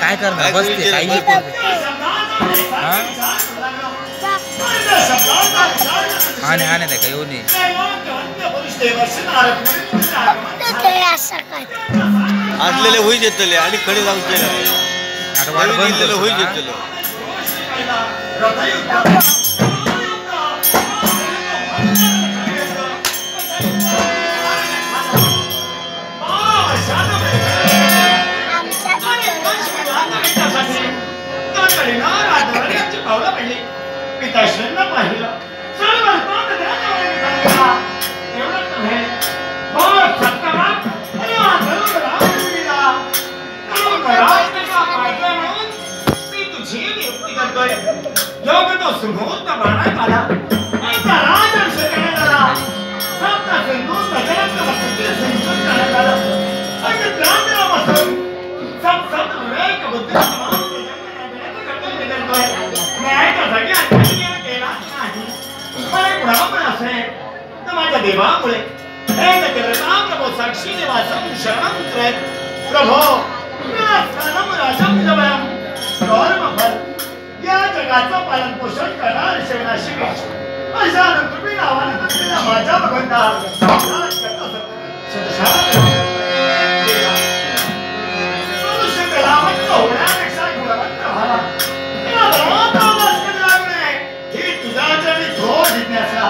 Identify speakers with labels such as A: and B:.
A: काय करणार बसते काही आणे का येऊ नये
B: असलेले होई देतले आणि कडे जाऊन केलं
A: आता वाट बंद
B: होई देतले
C: पिताश्रींना पाहिलं सर्व देवामुळे साक्षी देवाचं शरणपुत्र प्रभो या जगाचं पालन पोषण करणार शिवनाशिक अशा तुम्ही नावानं माझ्या होण्यापेक्षा गुणवंत व्हावा ही तुझ्या जरी धो जिज्ञासा